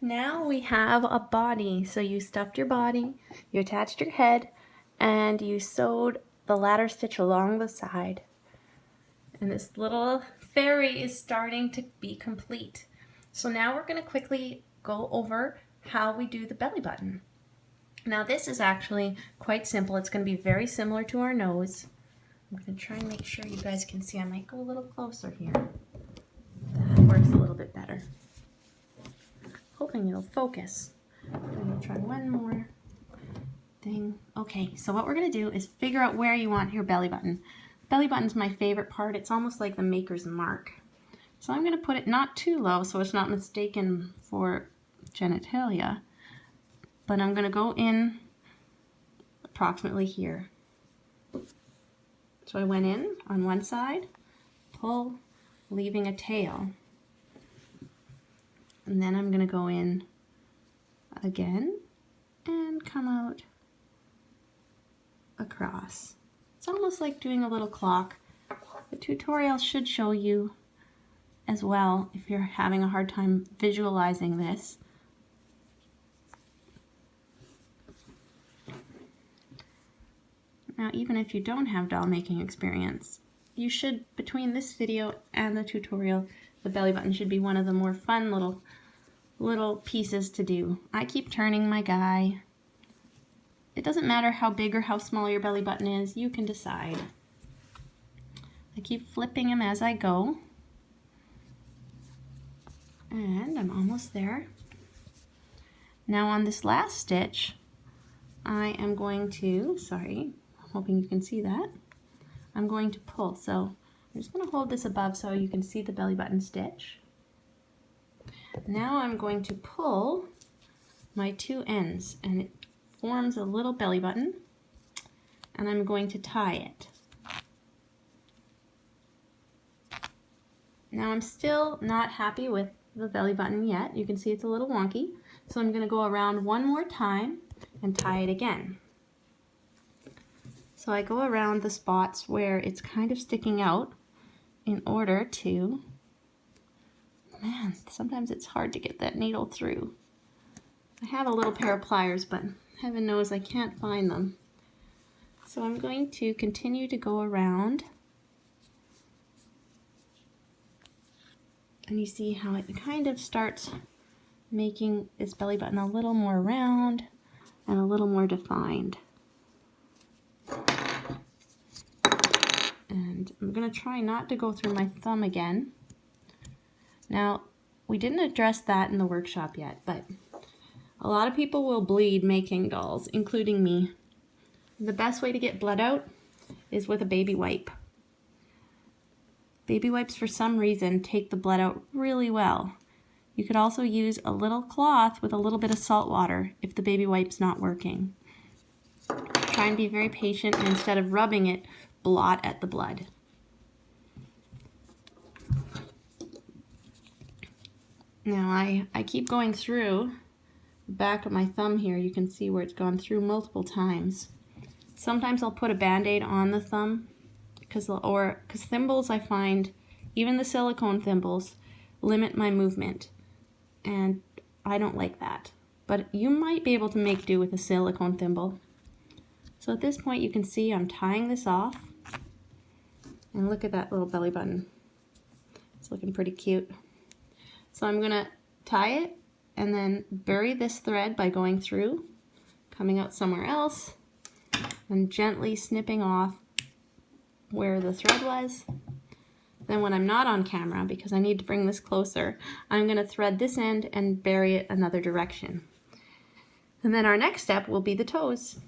Now we have a body. So you stuffed your body, you attached your head, and you sewed the ladder stitch along the side. And this little fairy is starting to be complete. So now we're going to quickly go over how we do the belly button. Now this is actually quite simple. It's going to be very similar to our nose. I'm going to try and make sure you guys can see. I might go a little closer here. That works a little bit better. Hoping it'll focus. I'm going to try one more thing. Okay, so what we're going to do is figure out where you want your belly button. Belly button's my favorite part. It's almost like the maker's mark. So I'm going to put it not too low so it's not mistaken for genitalia. But I'm going to go in approximately here. So I went in on one side, pull, leaving a tail. And then I'm going to go in again and come out across. It's almost like doing a little clock. The tutorial should show you as well if you're having a hard time visualizing this. Now, even if you don't have doll making experience, you should, between this video and the tutorial, the belly button should be one of the more fun little pieces to do. I keep turning my guy. It doesn't matter how big or how small your belly button is, you can decide. I keep flipping him as I go. And I'm almost there. Now on this last stitch, I am going to, I'm hoping you can see that. I'm going to pull. So I'm just going to hold this above so you can see the belly button stitch. Now I'm going to pull my two ends and it forms a little belly button and I'm going to tie it. Now I'm still not happy with the belly button yet. You can see it's a little wonky. So I'm going to go around one more time and tie it again. So I go around the spots where it's kind of sticking out in order to, man, sometimes it's hard to get that needle through. I have a little pair of pliers, but heaven knows I can't find them. So I'm going to continue to go around. And you see how it kind of starts making this belly button a little more round and a little more defined. And I'm going to try not to go through my thumb again. Now, we didn't address that in the workshop yet, but a lot of people will bleed making dolls, including me. The best way to get blood out is with a baby wipe. Baby wipes, for some reason, take the blood out really well. You could also use a little cloth with a little bit of salt water if the baby wipe's not working. Try and be very patient, and instead of rubbing it, blot at the blood. Now I keep going through the back of my thumb here. You can see where it's gone through multiple times. Sometimes I'll put a band-aid on the thumb because thimbles, I find, even the silicone thimbles, limit my movement. And I don't like that. But you might be able to make do with a silicone thimble. So at this point you can see I'm tying this off. And look at that little belly button. It's looking pretty cute. So I'm going to tie it and then bury this thread by going through, coming out somewhere else, and gently snipping off where the thread was. Then when I'm not on camera, because I need to bring this closer, I'm going to thread this end and bury it another direction. And then our next step will be the toes.